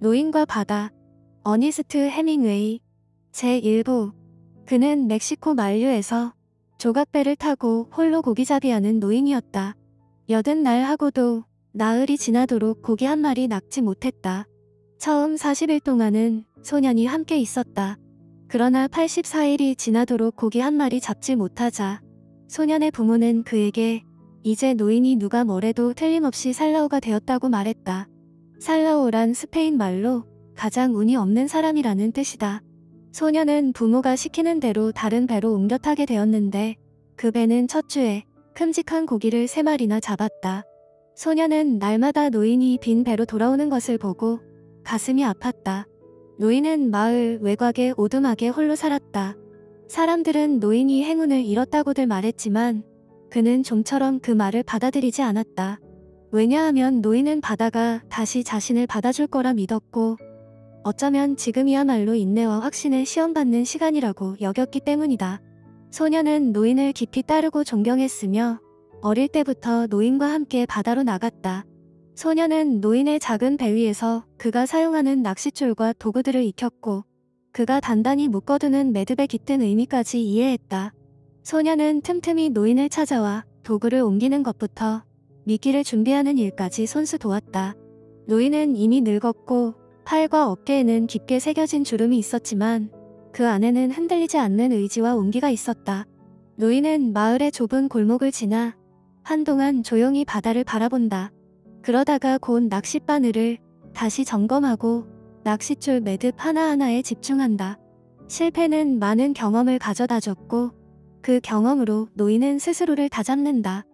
노인과 바다. 어니스트 해밍웨이. 제1부. 그는 멕시코 만류에서 조각배를 타고 홀로 고기잡이하는 노인이었다. 여든 날 하고도 나흘이 지나도록 고기 한 마리 낚지 못했다. 처음 40일 동안은 소년이 함께 있었다. 그러나 84일이 지나도록 고기 한 마리 잡지 못하자 소년의 부모는 그에게 이제 노인이 누가 뭐래도 틀림없이 살라오가 되었다고 말했다. 살라오란 스페인 말로 가장 운이 없는 사람이라는 뜻이다. 소년은 부모가 시키는 대로 다른 배로 옮겨 타게 되었는데 그 배는 첫 주에 큼직한 고기를 3마리나 잡았다. 소년은 날마다 노인이 빈 배로 돌아오는 것을 보고 가슴이 아팠다. 노인은 마을 외곽의 오두막에 홀로 살았다. 사람들은 노인이 행운을 잃었다고들 말했지만 그는 좀처럼 그 말을 받아들이지 않았다. 왜냐하면 노인은 바다가 다시 자신을 받아줄 거라 믿었고 어쩌면 지금이야말로 인내와 확신을 시험받는 시간이라고 여겼기 때문이다. 소년은 노인을 깊이 따르고 존경했으며 어릴 때부터 노인과 함께 바다로 나갔다. 소년은 노인의 작은 배 위에서 그가 사용하는 낚싯줄과 도구들을 익혔고 그가 단단히 묶어두는 매듭에 깃든 의미까지 이해했다. 소년은 틈틈이 노인을 찾아와 도구를 옮기는 것부터 미끼를 준비하는 일까지 손수 도왔다. 노인은 이미 늙었고 팔과 어깨에는 깊게 새겨진 주름이 있었지만 그 안에는 흔들리지 않는 의지와 온기가 있었다. 노인은 마을의 좁은 골목을 지나 한동안 조용히 바다를 바라본다. 그러다가 곧 낚싯바늘을 다시 점검하고 낚싯줄 매듭 하나하나에 집중한다. 실패는 많은 경험을 가져다줬고 그 경험으로 노인은 스스로를 다잡는다.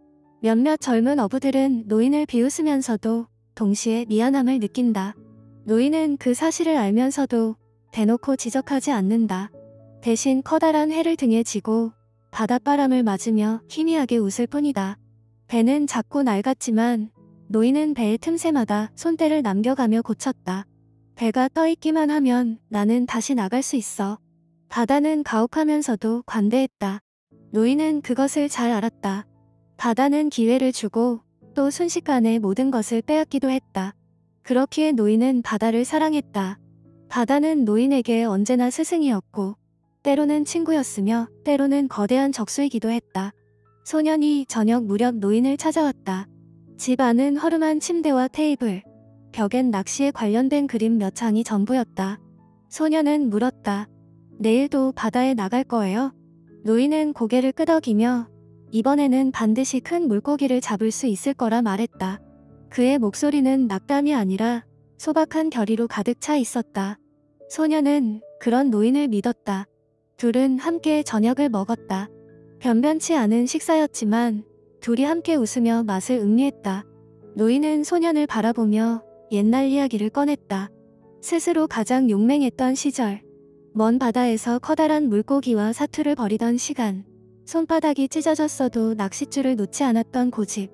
몇몇 젊은 어부들은 노인을 비웃으면서도 동시에 미안함을 느낀다. 노인은 그 사실을 알면서도 대놓고 지적하지 않는다. 대신 커다란 해를 등에 지고 바닷바람을 맞으며 희미하게 웃을 뿐이다. 배는 작고 낡았지만 노인은 배의 틈새마다 손때를 남겨가며 고쳤다. 배가 떠있기만 하면 나는 다시 나갈 수 있어. 바다는 가혹하면서도 관대했다. 노인은 그것을 잘 알았다. 바다는 기회를 주고 또 순식간에 모든 것을 빼앗기도 했다. 그렇기에 노인은 바다를 사랑했다. 바다는 노인에게 언제나 스승이었고 때로는 친구였으며 때로는 거대한 적수이기도 했다. 소년이 저녁 무렵 노인을 찾아왔다. 집 안은 허름한 침대와 테이블, 벽엔 낚시에 관련된 그림 몇 장이 전부였다. 소년은 물었다. 내일도 바다에 나갈 거예요? 노인은 고개를 끄덕이며 이번에는 반드시 큰 물고기를 잡을 수 있을 거라 말했다. 그의 목소리는 낙담이 아니라 소박한 결의로 가득 차 있었다. 소년은 그런 노인을 믿었다. 둘은 함께 저녁을 먹었다. 변변치 않은 식사였지만 둘이 함께 웃으며 맛을 음미했다. 노인은 소년을 바라보며 옛날 이야기를 꺼냈다. 스스로 가장 용맹했던 시절, 먼 바다에서 커다란 물고기와 사투를 벌이던 시간, 손바닥이 찢어졌어도 낚싯줄을 놓지 않았던 고집,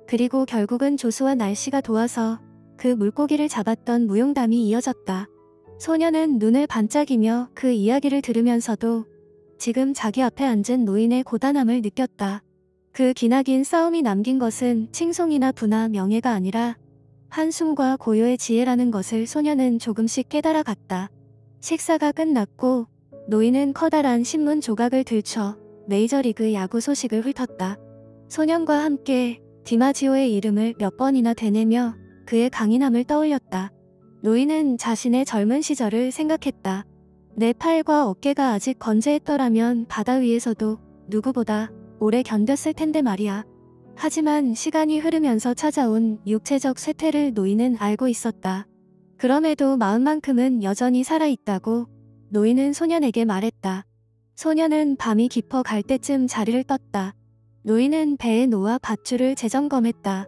그리고 결국은 조수와 날씨가 도와서 그 물고기를 잡았던 무용담이 이어졌다. 소년은 눈을 반짝이며 그 이야기를 들으면서도 지금 자기 앞에 앉은 노인의 고단함을 느꼈다. 그 기나긴 싸움이 남긴 것은 칭송이나 부나 명예가 아니라 한숨과 고요의 지혜라는 것을 소년은 조금씩 깨달아갔다. 식사가 끝났고 노인은 커다란 신문 조각을 들춰 메이저리그 야구 소식을 훑었다. 소년과 함께 디마지오의 이름을 몇 번이나 되뇌며 그의 강인함을 떠올렸다. 노인은 자신의 젊은 시절을 생각했다. 내 팔과 어깨가 아직 건재했더라면 바다 위에서도 누구보다 오래 견뎠을 텐데 말이야. 하지만 시간이 흐르면서 찾아온 육체적 쇠퇴를 노인은 알고 있었다. 그럼에도 마음만큼은 여전히 살아있다고 노인은 소년에게 말했다. 소년은 밤이 깊어 갈 때쯤 자리를 떴다. 노인은 배에 놓아 밧줄을 재점검했다.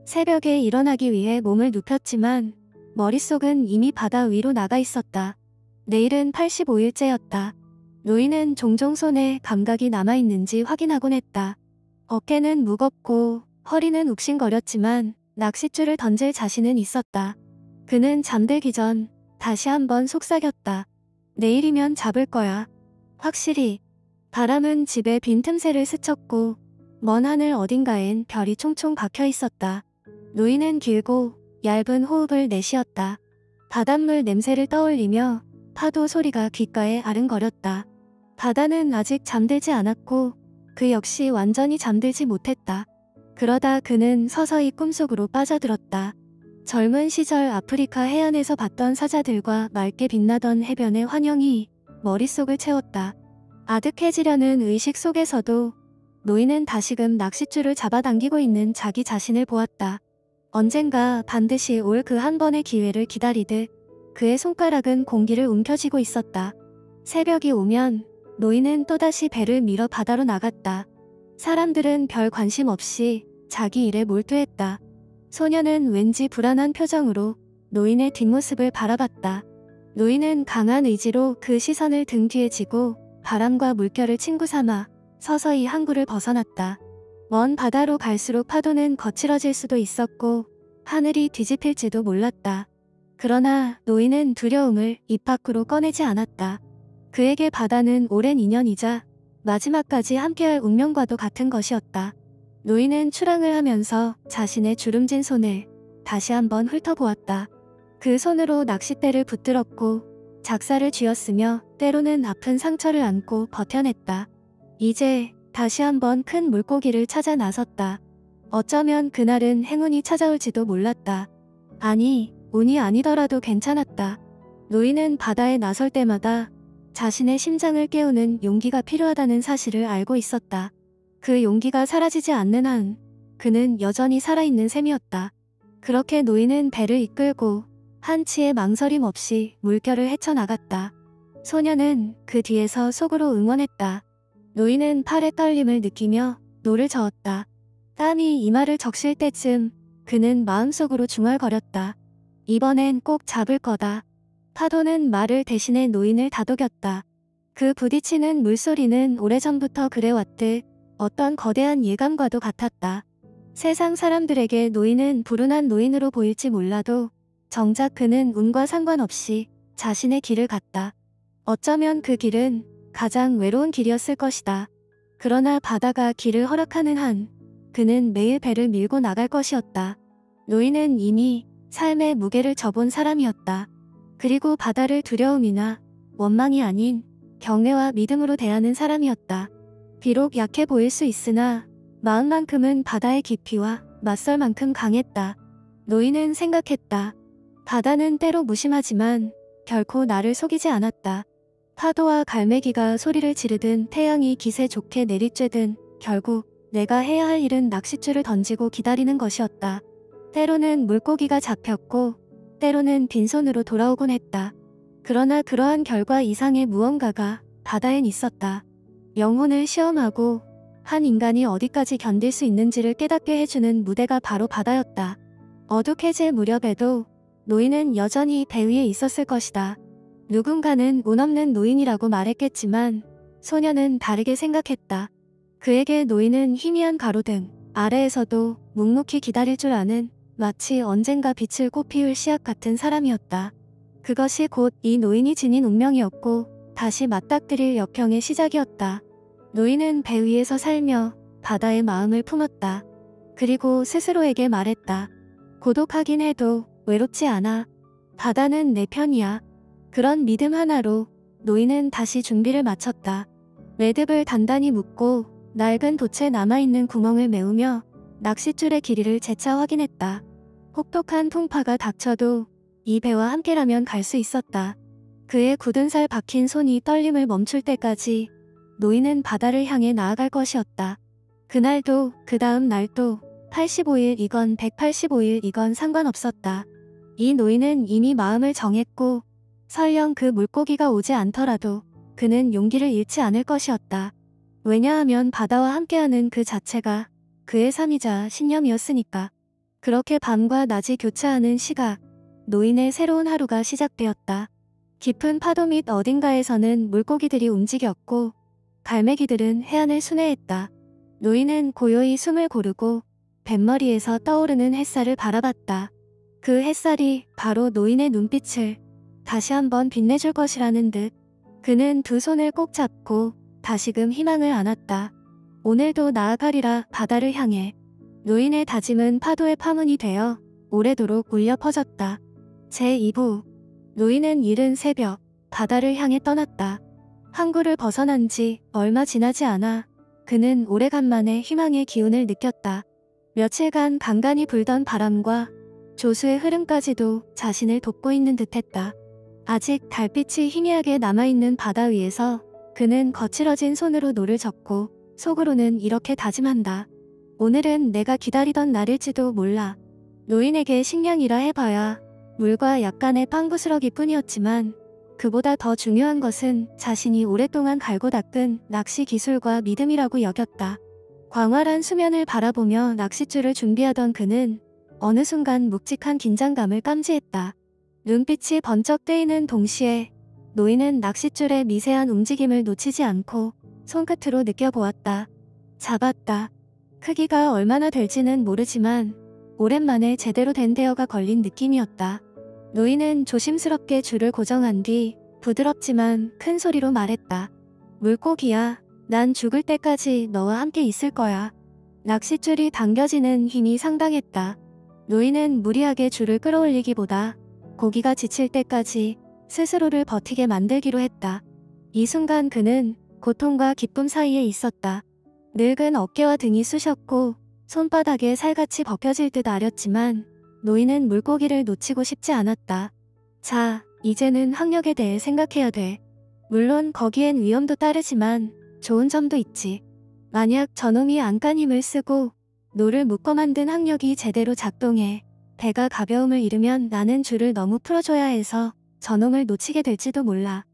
새벽에 일어나기 위해 몸을 눕혔지만 머릿속은 이미 바다 위로 나가 있었다. 내일은 85일째였다. 노인은 종종 손에 감각이 남아있는지 확인하곤 했다. 어깨는 무겁고 허리는 욱신거렸지만 낚싯줄을 던질 자신은 있었다. 그는 잠들기 전 다시 한번 속삭였다. 내일이면 잡을 거야. 확실히. 바람은 집의 빈틈새를 스쳤고 먼 하늘 어딘가엔 별이 총총 박혀 있었다. 노인은 길고 얇은 호흡을 내쉬었다. 바닷물 냄새를 떠올리며 파도 소리가 귓가에 아른거렸다. 바다는 아직 잠들지 않았고 그 역시 완전히 잠들지 못했다. 그러다 그는 서서히 꿈속으로 빠져들었다. 젊은 시절 아프리카 해안에서 봤던 사자들과 맑게 빛나던 해변의 환영이 머릿속을 채웠다. 아득해지려는 의식 속에서도 노인은 다시금 낚싯줄을 잡아당기고 있는 자기 자신을 보았다. 언젠가 반드시 올 그 한 번의 기회를 기다리듯 그의 손가락은 공기를 움켜쥐고 있었다. 새벽이 오면 노인은 또다시 배를 밀어 바다로 나갔다. 사람들은 별 관심 없이 자기 일에 몰두했다. 소녀는 왠지 불안한 표정으로 노인의 뒷모습을 바라봤다. 노인은 강한 의지로 그 시선을 등 뒤에 지고 바람과 물결을 친구 삼아 서서히 항구를 벗어났다. 먼 바다로 갈수록 파도는 거칠어질 수도 있었고 하늘이 뒤집힐지도 몰랐다. 그러나 노인은 두려움을 입 밖으로 꺼내지 않았다. 그에게 바다는 오랜 인연이자 마지막까지 함께할 운명과도 같은 것이었다. 노인은 출항을 하면서 자신의 주름진 손을 다시 한번 훑어보았다. 그 손으로 낚싯대를 붙들었고 작사를 쥐었으며 때로는 아픈 상처를 안고 버텨냈다. 이제 다시 한번 큰 물고기를 찾아 나섰다. 어쩌면 그날은 행운이 찾아올지도 몰랐다. 아니, 운이 아니더라도 괜찮았다. 노인은 바다에 나설 때마다 자신의 심장을 깨우는 용기가 필요하다는 사실을 알고 있었다. 그 용기가 사라지지 않는 한 그는 여전히 살아있는 셈이었다. 그렇게 노인은 배를 이끌고 한치의 망설임 없이 물결을 헤쳐나갔다. 소녀는 그 뒤에서 속으로 응원했다. 노인은 팔의 떨림을 느끼며 노를 저었다. 땀이 이마를 적실 때쯤 그는 마음속으로 중얼거렸다. 이번엔 꼭 잡을 거다. 파도는 말을 대신해 노인을 다독였다. 그 부딪히는 물소리는 오래전부터 그래왔듯 어떤 거대한 예감과도 같았다. 세상 사람들에게 노인은 불운한 노인으로 보일지 몰라도 정작 그는 운과 상관없이 자신의 길을 갔다. 어쩌면 그 길은 가장 외로운 길이었을 것이다. 그러나 바다가 길을 허락하는 한 그는 매일 배를 밀고 나갈 것이었다. 노인은 이미 삶의 무게를 져본 사람이었다. 그리고 바다를 두려움이나 원망이 아닌 경외와 믿음으로 대하는 사람이었다. 비록 약해 보일 수 있으나 마음만큼은 바다의 깊이와 맞설 만큼 강했다. 노인은 생각했다. 바다는 때로 무심하지만 결코 나를 속이지 않았다. 파도와 갈매기가 소리를 지르든 태양이 기세 좋게 내리쬐든 결국 내가 해야 할 일은 낚싯줄을 던지고 기다리는 것이었다. 때로는 물고기가 잡혔고 때로는 빈손으로 돌아오곤 했다. 그러나 그러한 결과 이상의 무언가가 바다엔 있었다. 영혼을 시험하고 한 인간이 어디까지 견딜 수 있는지를 깨닫게 해주는 무대가 바로 바다였다. 어둑해질 무렵에도 노인은 여전히 배 위에 있었을 것이다. 누군가는 운 없는 노인이라고 말했겠지만 소녀는 다르게 생각했다. 그에게 노인은 희미한 가로등 아래에서도 묵묵히 기다릴 줄 아는 마치 언젠가 빛을 꽃피울 씨앗 같은 사람이었다. 그것이 곧 이 노인이 지닌 운명이었고 다시 맞닥뜨릴 역경의 시작이었다. 노인은 배 위에서 살며 바다의 마음을 품었다. 그리고 스스로에게 말했다. 고독하긴 해도 외롭지 않아. 바다는 내 편이야. 그런 믿음 하나로 노인은 다시 준비를 마쳤다. 매듭을 단단히 묶고 낡은 돛에 남아있는 구멍을 메우며 낚싯줄의 길이를 재차 확인했다. 혹독한 풍파가 닥쳐도 이 배와 함께라면 갈 수 있었다. 그의 굳은 살 박힌 손이 떨림을 멈출 때까지 노인은 바다를 향해 나아갈 것이었다. 그날도 그 다음 날도 85일이건 185일이건 상관없었다. 이 노인은 이미 마음을 정했고 설령 그 물고기가 오지 않더라도 그는 용기를 잃지 않을 것이었다. 왜냐하면 바다와 함께하는 그 자체가 그의 삶이자 신념이었으니까. 그렇게 밤과 낮이 교차하는 시각, 노인의 새로운 하루가 시작되었다. 깊은 파도 밑 어딘가에서는 물고기들이 움직였고 갈매기들은 해안을 순회했다. 노인은 고요히 숨을 고르고 뱃머리에서 떠오르는 햇살을 바라봤다. 그 햇살이 바로 노인의 눈빛을 다시 한번 빛내줄 것이라는 듯 그는 두 손을 꼭 잡고 다시금 희망을 안았다. 오늘도 나아가리라 바다를 향해. 노인의 다짐은 파도의 파문이 되어 오래도록 울려 퍼졌다. 제2부 노인은 이른 새벽 바다를 향해 떠났다. 항구를 벗어난 지 얼마 지나지 않아 그는 오래간만에 희망의 기운을 느꼈다. 며칠간 간간히 불던 바람과 조수의 흐름까지도 자신을 돕고 있는 듯했다. 아직 달빛이 희미하게 남아있는 바다 위에서 그는 거칠어진 손으로 노를 젓고 속으로는 이렇게 다짐한다. 오늘은 내가 기다리던 날일지도 몰라. 노인에게 식량이라 해봐야 물과 약간의 빵부스러기 뿐이었지만 그보다 더 중요한 것은 자신이 오랫동안 갈고 닦은 낚시 기술과 믿음이라고 여겼다. 광활한 수면을 바라보며 낚싯줄을 준비하던 그는 어느 순간 묵직한 긴장감을 깜지했다. 눈빛이 번쩍 뜨이는 동시에 노인은 낚싯줄의 미세한 움직임을 놓치지 않고 손끝으로 느껴보았다. 잡았다. 크기가 얼마나 될지는 모르지만 오랜만에 제대로 된 대어가 걸린 느낌이었다. 노인은 조심스럽게 줄을 고정한 뒤 부드럽지만 큰 소리로 말했다. 물고기야, 난 죽을 때까지 너와 함께 있을 거야. 낚싯줄이 당겨지는 힘이 상당했다. 노인은 무리하게 줄을 끌어올리기보다 고기가 지칠 때까지 스스로를 버티게 만들기로 했다. 이 순간 그는 고통과 기쁨 사이에 있었다. 늙은 어깨와 등이 쑤셨고 손바닥에 살같이 벗겨질 듯 아렸지만 노인은 물고기를 놓치고 싶지 않았다. 자, 이제는 학력에 대해 생각해야 돼. 물론 거기엔 위험도 따르지만 좋은 점도 있지. 만약 저놈이 안간 힘을 쓰고 노를 묶어 만든 학력이 제대로 작동해 배가 가벼움을 잃으면 나는 줄을 너무 풀어줘야 해서 저놈을 놓치게 될지도 몰라.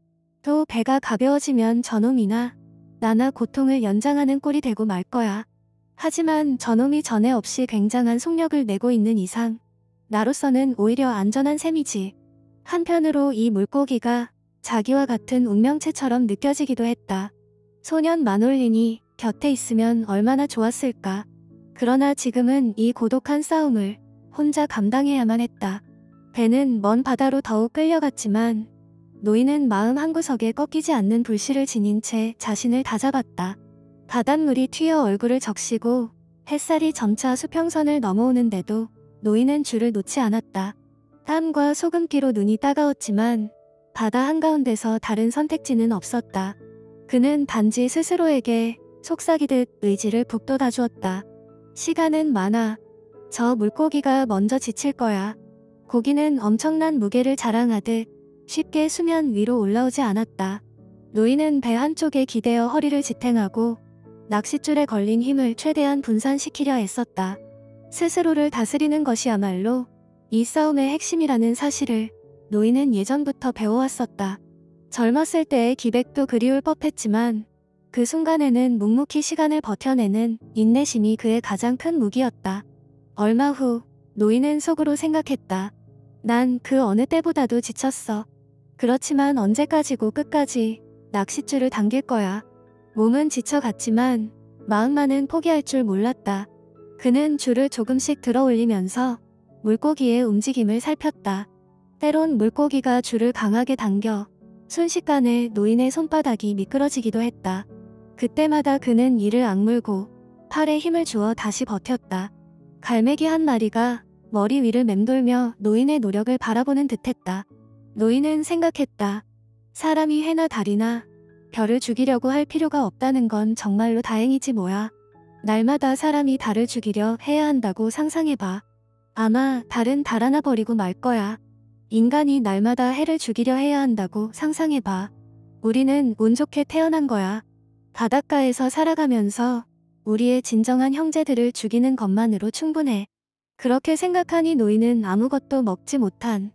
또 배가 가벼워지면 저놈이나 나나 고통을 연장하는 꼴이 되고 말 거야. 하지만 저놈이 전에 없이 굉장한 속력을 내고 있는 이상 나로서는 오히려 안전한 셈이지. 한편으로 이 물고기가 자기와 같은 운명체처럼 느껴지기도 했다. 소년 마놀린이 곁에 있으면 얼마나 좋았을까. 그러나 지금은 이 고독한 싸움을 혼자 감당해야만 했다. 배는 먼 바다로 더욱 끌려갔지만 노인은 마음 한구석에 꺾이지 않는 불씨를 지닌 채 자신을 다잡았다. 바닷물이 튀어 얼굴을 적시고 햇살이 점차 수평선을 넘어오는데도 노인은 줄을 놓지 않았다. 땀과 소금기로 눈이 따가웠지만 바다 한가운데서 다른 선택지는 없었다. 그는 단지 스스로에게 속삭이듯 의지를 북돋아 주었다. 시간은 많아. 저 물고기가 먼저 지칠 거야. 고기는 엄청난 무게를 자랑하듯 쉽게 수면 위로 올라오지 않았다. 노인은 배 한쪽에 기대어 허리를 지탱하고 낚싯줄에 걸린 힘을 최대한 분산시키려 애썼다. 스스로를 다스리는 것이야말로 이 싸움의 핵심이라는 사실을 노인은 예전부터 배워왔었다. 젊었을 때의 기백도 그리울 법했지만 그 순간에는 묵묵히 시간을 버텨내는 인내심이 그의 가장 큰 무기였다. 얼마 후 노인은 속으로 생각했다. 난 그 어느 때보다도 지쳤어. 그렇지만 언제까지고 끝까지 낚싯줄을 당길 거야. 몸은 지쳐갔지만 마음만은 포기할 줄 몰랐다. 그는 줄을 조금씩 들어 올리면서 물고기의 움직임을 살폈다. 때론 물고기가 줄을 강하게 당겨 순식간에 노인의 손바닥이 미끄러지기도 했다. 그때마다 그는 이를 악물고 팔에 힘을 주어 다시 버텼다. 갈매기 한 마리가 머리 위를 맴돌며 노인의 노력을 바라보는 듯했다. 노인은 생각했다. 사람이 해나 달이나 별을 죽이려고 할 필요가 없다는 건 정말로 다행이지 뭐야. 날마다 사람이 달을 죽이려 해야 한다고 상상해봐. 아마 달은 달 하나 버리고 말 거야. 인간이 날마다 해를 죽이려 해야 한다고 상상해봐. 우리는 운 좋게 태어난 거야. 바닷가에서 살아가면서 우리의 진정한 형제들을 죽이는 것만으로 충분해. 그렇게 생각하니 노인은 아무것도 먹지 못한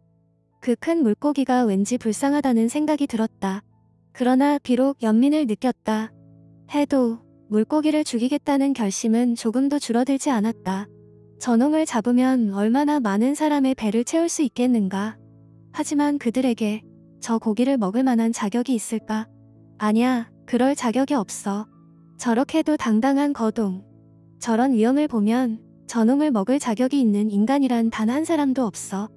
그 큰 물고기가 왠지 불쌍하다는 생각이 들었다. 그러나 비록 연민을 느꼈다 해도 물고기를 죽이겠다는 결심은 조금도 줄어들지 않았다. 저놈을 잡으면 얼마나 많은 사람의 배를 채울 수 있겠는가. 하지만 그들에게 저 고기를 먹을 만한 자격이 있을까? 아니야, 그럴 자격이 없어. 저렇게도 당당한 거동. 저런 위험을 보면 저놈을 먹을 자격이 있는 인간이란 단 한 사람도 없어.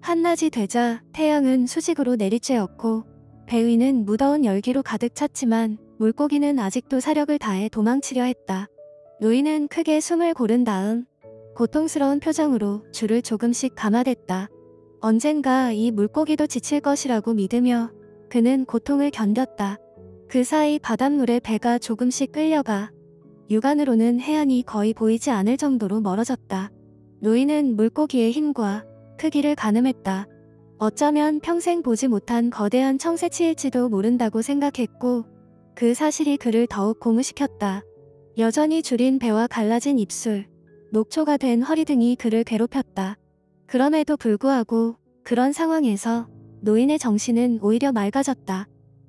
한낮이 되자 태양은 수직으로 내리쬐었고 배 위는 무더운 열기로 가득 찼지만 물고기는 아직도 사력을 다해 도망치려 했다. 노인은 크게 숨을 고른 다음 고통스러운 표정으로 줄을 조금씩 감아댔다. 언젠가 이 물고기도 지칠 것이라고 믿으며 그는 고통을 견뎠다. 그 사이 바닷물에 배가 조금씩 끌려가 육안으로는 해안이 거의 보이지 않을 정도로 멀어졌다. 노인은 물고기의 힘과 크기를 가늠했다. 어쩌면 평생 보지 못한 거대한 청새치일지도 모른다고 생각했고 그 사실이 그를 더욱 고무시켰다. 여전히 줄인 배와 갈라진 입술, 녹초가 된 허리 등이 그를 괴롭혔다. 그럼에도 불구하고 그런 상황에서 노인의 정신은 오히려 맑아졌다.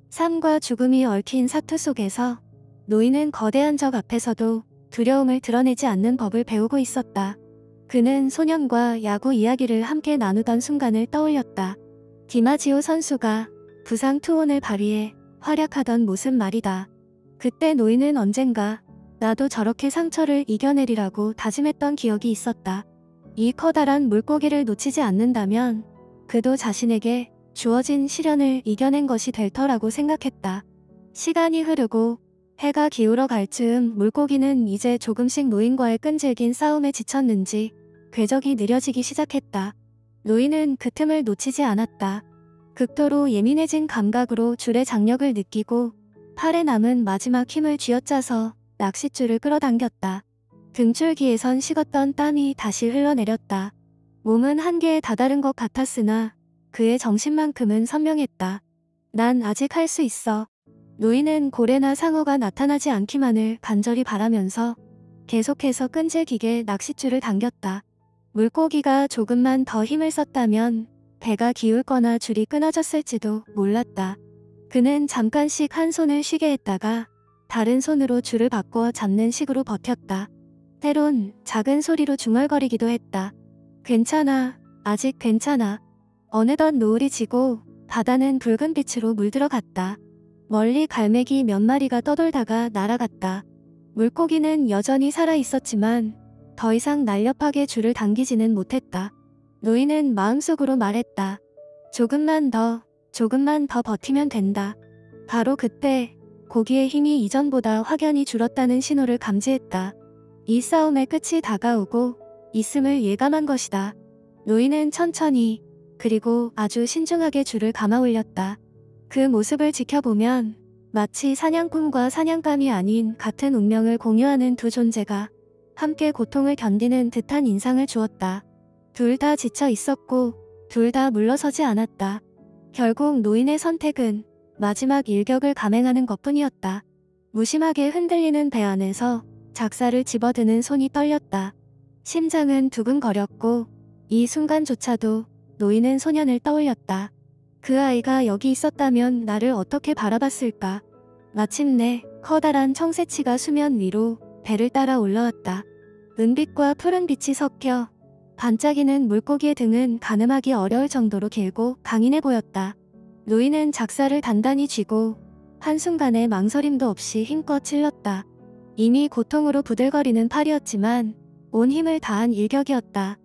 삶과 죽음이 얽힌 사투 속에서 노인은 거대한 적 앞에서도 두려움을 드러내지 않는 법을 배우고 있었다. 그는 소년과 야구 이야기를 함께 나누던 순간을 떠올렸다. 디마지오 선수가 부상 투혼을 발휘해 활약하던 모습 말이다. 그때 노인은 언젠가 나도 저렇게 상처를 이겨내리라고 다짐했던 기억이 있었다. 이 커다란 물고기를 놓치지 않는다면 그도 자신에게 주어진 시련을 이겨낸 것이 될 터라고 생각했다. 시간이 흐르고 해가 기울어 갈 즈음 물고기는 이제 조금씩 노인과의 끈질긴 싸움에 지쳤는지 궤적이 느려지기 시작했다. 노인은 그 틈을 놓치지 않았다. 극도로 예민해진 감각으로 줄의 장력을 느끼고 팔에 남은 마지막 힘을 쥐어짜서 낚싯줄을 끌어당겼다. 등줄기에선 식었던 땀이 다시 흘러내렸다. 몸은 한계에 다다른 것 같았으나 그의 정신만큼은 선명했다. 난 아직 할 수 있어. 노인은 고래나 상어가 나타나지 않기만을 간절히 바라면서 계속해서 끈질기게 낚싯줄을 당겼다. 물고기가 조금만 더 힘을 썼다면 배가 기울거나 줄이 끊어졌을지도 몰랐다. 그는 잠깐씩 한 손을 쉬게 했다가 다른 손으로 줄을 바꿔 잡는 식으로 버텼다. 때론 작은 소리로 중얼거리기도 했다. 괜찮아, 아직 괜찮아. 어느덧 노을이 지고 바다는 붉은 빛으로 물들어갔다. 멀리 갈매기 몇 마리가 떠돌다가 날아갔다. 물고기는 여전히 살아있었지만 더 이상 날렵하게 줄을 당기지는 못했다. 노인은 마음속으로 말했다. 조금만 더 버티면 된다. 바로 그때 고기의 힘이 이전보다 확연히 줄었다는 신호를 감지했다. 이 싸움의 끝이 다가오고 있음을 예감한 것이다. 노인은 천천히 그리고 아주 신중하게 줄을 감아 올렸다. 그 모습을 지켜보면 마치 사냥꾼과 사냥감이 아닌 같은 운명을 공유하는 두 존재가 함께 고통을 견디는 듯한 인상을 주었다. 둘 다 지쳐 있었고 둘 다 물러서지 않았다. 결국 노인의 선택은 마지막 일격을 감행하는 것뿐이었다. 무심하게 흔들리는 배 안에서 작사를 집어드는 손이 떨렸다. 심장은 두근거렸고 이 순간조차도 노인은 소년을 떠올렸다. 그 아이가 여기 있었다면 나를 어떻게 바라봤을까. 마침내 커다란 청새치가 수면 위로 배를 따라 올라왔다. 은빛과 푸른빛이 섞여 반짝이는 물고기의 등은 가늠하기 어려울 정도로 길고 강인해 보였다. 노인은 작사를 단단히 쥐고 한순간에 망설임도 없이 힘껏 찔렀다. 이미 고통으로 부들거리는 팔이었지만 온 힘을 다한 일격이었다.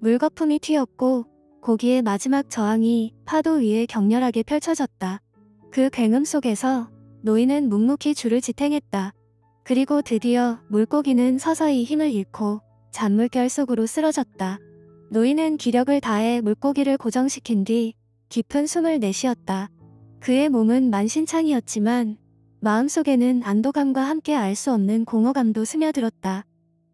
물거품이 튀었고 고기의 마지막 저항이 파도 위에 격렬하게 펼쳐졌다. 그 굉음 속에서 노인은 묵묵히 줄을 지탱했다. 그리고 드디어 물고기는 서서히 힘을 잃고 잔물결 속으로 쓰러졌다. 노인은 기력을 다해 물고기를 고정시킨 뒤 깊은 숨을 내쉬었다. 그의 몸은 만신창이었지만 마음속에는 안도감과 함께 알 수 없는 공허감도 스며들었다.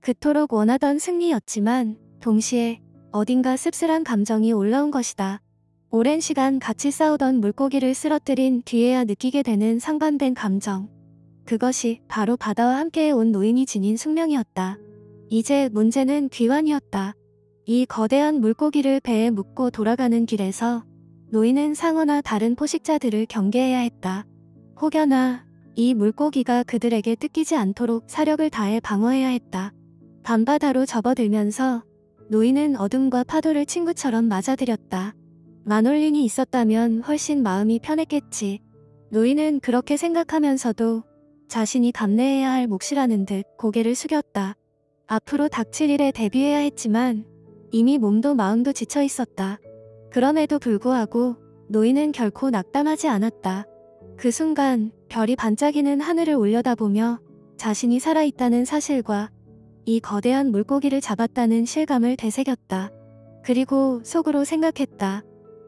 그토록 원하던 승리였지만 동시에 어딘가 씁쓸한 감정이 올라온 것이다. 오랜 시간 같이 싸우던 물고기를 쓰러뜨린 뒤에야 느끼게 되는 상반된 감정. 그것이 바로 바다와 함께 온 노인이 지닌 숙명이었다. 이제 문제는 귀환이었다. 이 거대한 물고기를 배에 묻고 돌아가는 길에서 노인은 상어나 다른 포식자들을 경계해야 했다. 혹여나 이 물고기가 그들에게 뜯기지 않도록 사력을 다해 방어해야 했다. 밤바다로 접어들면서 노인은 어둠과 파도를 친구처럼 맞아들였다. 마놀린이 있었다면 훨씬 마음이 편했겠지. 노인은 그렇게 생각하면서도 자신이 감내해야 할 몫이라는 듯 고개를 숙였다. 앞으로 닥칠 일에 대비해야 했지만 이미 몸도 마음도 지쳐 있었다. 그럼에도 불구하고 노인은 결코 낙담하지 않았다. 그 순간 별이 반짝이는 하늘을 올려다보며 자신이 살아있다는 사실과 이 거대한 물고기를 잡았다는 실감을 되새겼다. 그리고 속으로 생각했다.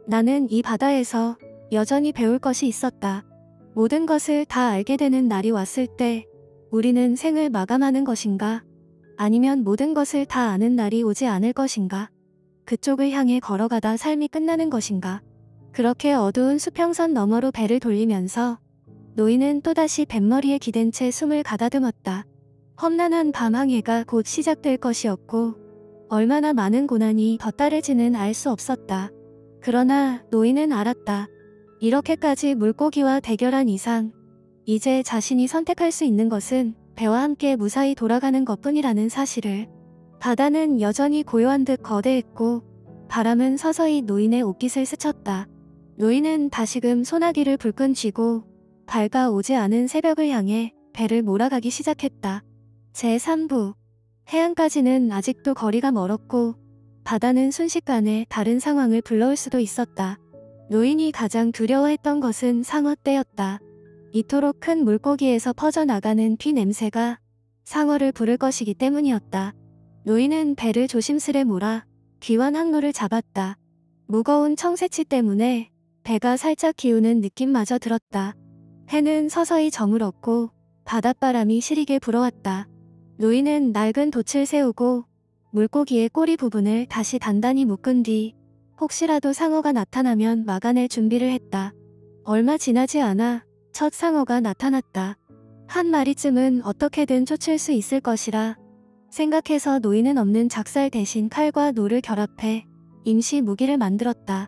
나는 이 바다에서 여전히 배울 것이 있었다. 모든 것을 다 알게 되는 날이 왔을 때 우리는 생을 마감하는 것인가? 아니면 모든 것을 다 아는 날이 오지 않을 것인가? 그쪽을 향해 걸어가다 삶이 끝나는 것인가? 그렇게 어두운 수평선 너머로 배를 돌리면서 노인은 또다시 뱃머리에 기댄 채 숨을 가다듬었다. 험난한 밤 항해가 곧 시작될 것이었고 얼마나 많은 고난이 더 따를지는 알 수 없었다. 그러나 노인은 알았다. 이렇게까지 물고기와 대결한 이상 이제 자신이 선택할 수 있는 것은 배와 함께 무사히 돌아가는 것뿐이라는 사실을. 바다는 여전히 고요한 듯 거대했고 바람은 서서히 노인의 옷깃을 스쳤다. 노인은 다시금 소나기를 불끈 쥐고 밝아오지 않은 새벽을 향해 배를 몰아가기 시작했다. 제3부 해안까지는 아직도 거리가 멀었고 바다는 순식간에 다른 상황을 불러올 수도 있었다. 노인이 가장 두려워했던 것은 상어떼였다. 이토록 큰 물고기에서 퍼져나가는 피 냄새가 상어를 부를 것이기 때문이었다. 노인은 배를 조심스레 몰아 귀환 항로를 잡았다. 무거운 청새치 때문에 배가 살짝 기우는 느낌마저 들었다. 해는 서서히 저물었고 바닷바람이 시리게 불어왔다. 노인은 낡은 돛을 세우고 물고기의 꼬리 부분을 다시 단단히 묶은 뒤 혹시라도 상어가 나타나면 막아낼 준비를 했다. 얼마 지나지 않아 첫 상어가 나타났다. 한 마리쯤은 어떻게든 쫓을 수 있을 것이라 생각해서 노인은 없는 작살 대신 칼과 노를 결합해 임시 무기를 만들었다.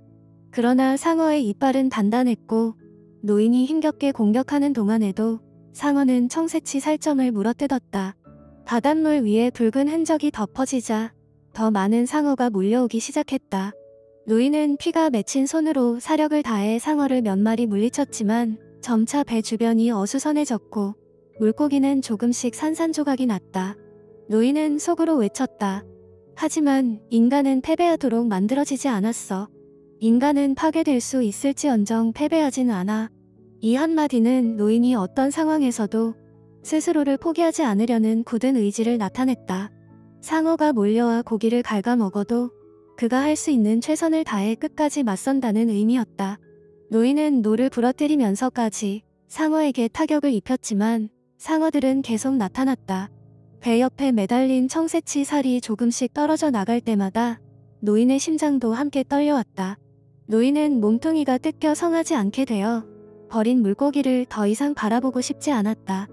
그러나 상어의 이빨은 단단했고 노인이 힘겹게 공격하는 동안에도 상어는 청새치 살점을 물어뜯었다. 바닷물 위에 붉은 흔적이 덮어지자 더 많은 상어가 몰려오기 시작했다. 노인은 피가 맺힌 손으로 사력을 다해 상어를 몇 마리 물리쳤지만 점차 배 주변이 어수선해졌고 물고기는 조금씩 산산조각이 났다. 노인은 속으로 외쳤다. 하지만 인간은 패배하도록 만들어지지 않았어. 인간은 파괴될 수 있을지언정 패배하진 않아. 이 한마디는 노인이 어떤 상황에서도 스스로를 포기하지 않으려는 굳은 의지를 나타냈다. 상어가 몰려와 고기를 갉아먹어도 그가 할 수 있는 최선을 다해 끝까지 맞선다는 의미였다. 노인은 노를 부러뜨리면서까지 상어에게 타격을 입혔지만 상어들은 계속 나타났다. 배 옆에 매달린 청새치 살이 조금씩 떨어져 나갈 때마다 노인의 심장도 함께 떨려왔다. 노인은 몸뚱이가 뜯겨 성하지 않게 되어 버린 물고기를 더 이상 바라보고 싶지 않았다.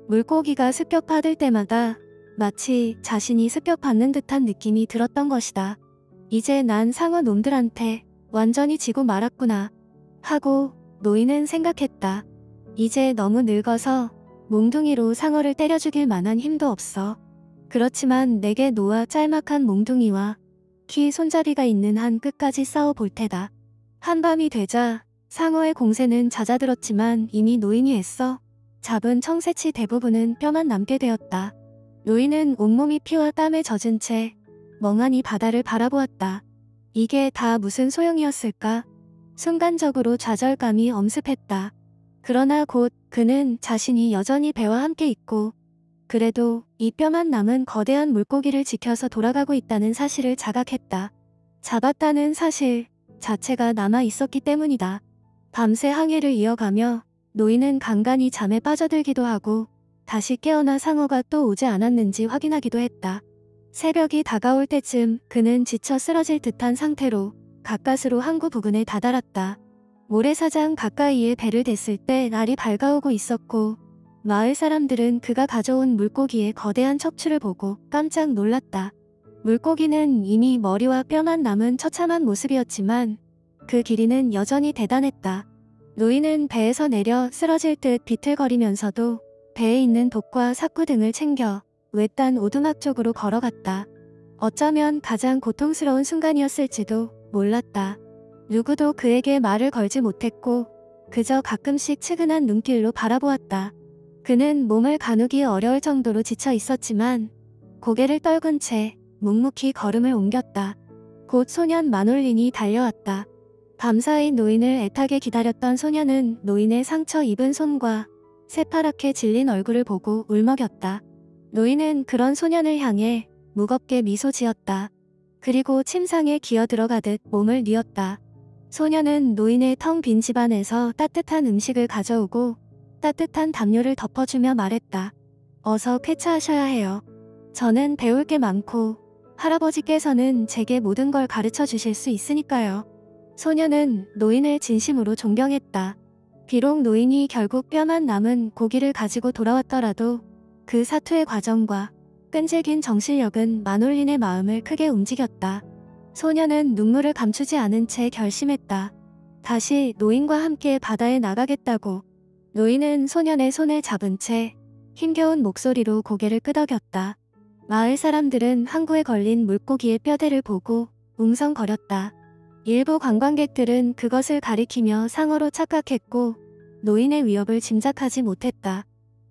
물고기가 습격받을 때마다 마치 자신이 습격받는 듯한 느낌이 들었던 것이다. 이제 난 상어 놈들한테 완전히 지고 말았구나 하고 노인은 생각했다. 이제 너무 늙어서 몽둥이로 상어를 때려 죽일 만한 힘도 없어. 그렇지만 내게 노와 짤막한 몽둥이와 키 손잡이가 있는 한 끝까지 싸워 볼 테다. 한밤이 되자 상어의 공세는 잦아들었지만 이미 노인이 애써 잡은 청새치 대부분은 뼈만 남게 되었다. 노인은 온몸이 피와 땀에 젖은 채 멍하니 바다를 바라보았다. 이게 다 무슨 소용이었을까? 순간적으로 좌절감이 엄습했다. 그러나 곧 그는 자신이 여전히 배와 함께 있고 그래도 이 뼈만 남은 거대한 물고기를 지켜서 돌아가고 있다는 사실을 자각했다. 잡았다는 사실 자체가 남아 있었기 때문이다. 밤새 항해를 이어가며 노인은 간간히 잠에 빠져들기도 하고 다시 깨어나 상어가 또 오지 않았는지 확인하기도 했다. 새벽이 다가올 때쯤 그는 지쳐 쓰러질 듯한 상태로 가까스로 항구 부근에 다다랐다. 모래사장 가까이에 배를 댔을 때 날이 밝아오고 있었고 마을 사람들은 그가 가져온 물고기의 거대한 척추를 보고 깜짝 놀랐다. 물고기는 이미 머리와 뼈만 남은 처참한 모습이었지만 그 길이는 여전히 대단했다. 노인은 배에서 내려 쓰러질 듯 비틀거리면서도 배에 있는 돛과 사쿠 등을 챙겨 외딴 오두막 쪽으로 걸어갔다. 어쩌면 가장 고통스러운 순간이었을지도 몰랐다. 누구도 그에게 말을 걸지 못했고 그저 가끔씩 측은한 눈길로 바라보았다. 그는 몸을 가누기 어려울 정도로 지쳐 있었지만 고개를 떨군 채 묵묵히 걸음을 옮겼다. 곧 소년 마놀린이 달려왔다. 밤사이 노인을 애타게 기다렸던 소년은 노인의 상처 입은 손과 새파랗게 질린 얼굴을 보고 울먹였다. 노인은 그런 소년을 향해 무겁게 미소 지었다. 그리고 침상에 기어 들어가듯 몸을 뉘었다. 소녀는 노인의 텅 빈 집안에서 따뜻한 음식을 가져오고 따뜻한 담요를 덮어주며 말했다. 어서 쾌차하셔야 해요. 저는 배울 게 많고 할아버지께서는 제게 모든 걸 가르쳐 주실 수 있으니까요. 소녀는 노인을 진심으로 존경했다. 비록 노인이 결국 뼈만 남은 고기를 가지고 돌아왔더라도 그 사투의 과정과 끈질긴 정신력은 마놀린의 마음을 크게 움직였다. 소녀는 눈물을 감추지 않은 채 결심했다. 다시 노인과 함께 바다에 나가겠다고. 노인은 소년의 손을 잡은 채 힘겨운 목소리로 고개를 끄덕였다. 마을 사람들은 항구에 걸린 물고기의 뼈대를 보고 웅성거렸다. 일부 관광객들은 그것을 가리키며 상어로 착각했고 노인의 위협을 짐작하지 못했다.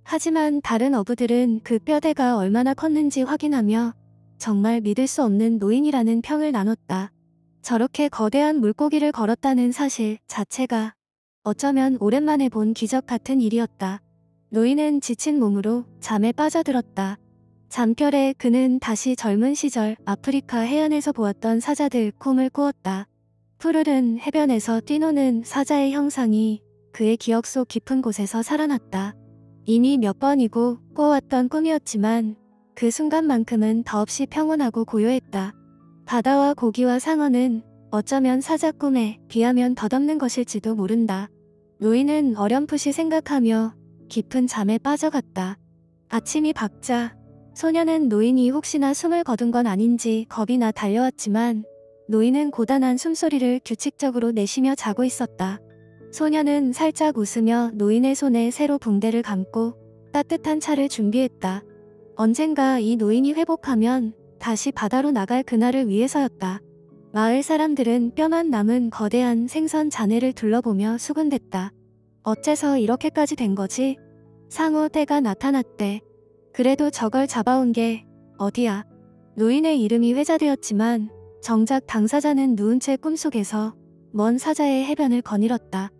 하지만 다른 어부들은 그 뼈대가 얼마나 컸는지 확인하며 정말 믿을 수 없는 노인이라는 평을 나눴다. 저렇게 거대한 물고기를 걸었다는 사실 자체가 어쩌면 오랜만에 본 기적 같은 일이었다. 노인은 지친 몸으로 잠에 빠져들었다. 잠결에 그는 다시 젊은 시절 아프리카 해안에서 보았던 사자들 꿈을 꾸었다. 푸르른 해변에서 뛰노는 사자의 형상이 그의 기억 속 깊은 곳에서 살아났다. 이미 몇 번이고 꿔왔던 꿈이었지만 그 순간만큼은 더없이 평온하고 고요했다. 바다와 고기와 상어는 어쩌면 사자 꿈에 비하면 덧없는 것일지도 모른다. 노인은 어렴풋이 생각하며 깊은 잠에 빠져갔다. 아침이 밝자 소녀는 노인이 혹시나 숨을 거둔 건 아닌지 겁이 나 달려왔지만 노인은 고단한 숨소리를 규칙적으로 내쉬며 자고 있었다. 소녀는 살짝 웃으며 노인의 손에 새로 붕대를 감고 따뜻한 차를 준비했다. 언젠가 이 노인이 회복하면 다시 바다로 나갈 그날을 위해서였다. 마을 사람들은 뼈만 남은 거대한 생선 잔해를 둘러보며 수군댔다. 어째서 이렇게까지 된 거지? 상어 떼가 나타났대. 그래도 저걸 잡아온 게 어디야? 노인의 이름이 회자되었지만 정작 당사자는 누운 채 꿈속에서 먼 사자의 해변을 거닐었다.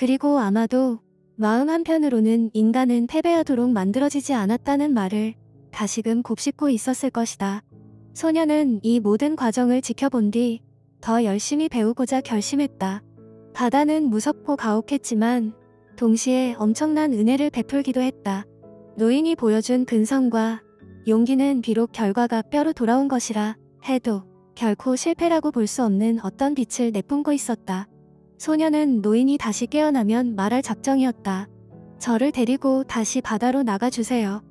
그리고 아마도 마음 한편으로는 인간은 패배하도록 만들어지지 않았다는 말을 다시금 곱씹고 있었을 것이다. 소녀는 이 모든 과정을 지켜본 뒤 더 열심히 배우고자 결심했다. 바다는 무섭고 가혹했지만 동시에 엄청난 은혜를 베풀기도 했다. 노인이 보여준 근성과 용기는 비록 결과가 뼈로 돌아온 것이라 해도 결코 실패라고 볼 수 없는 어떤 빛을 내뿜고 있었다. 소녀는 노인이 다시 깨어나면 말할 작정이었다. 저를 데리고 다시 바다로 나가주세요.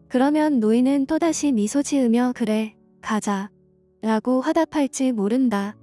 그러면 노인은 또다시 미소 지으며 그래, 가자 라고 화답할지 모른다.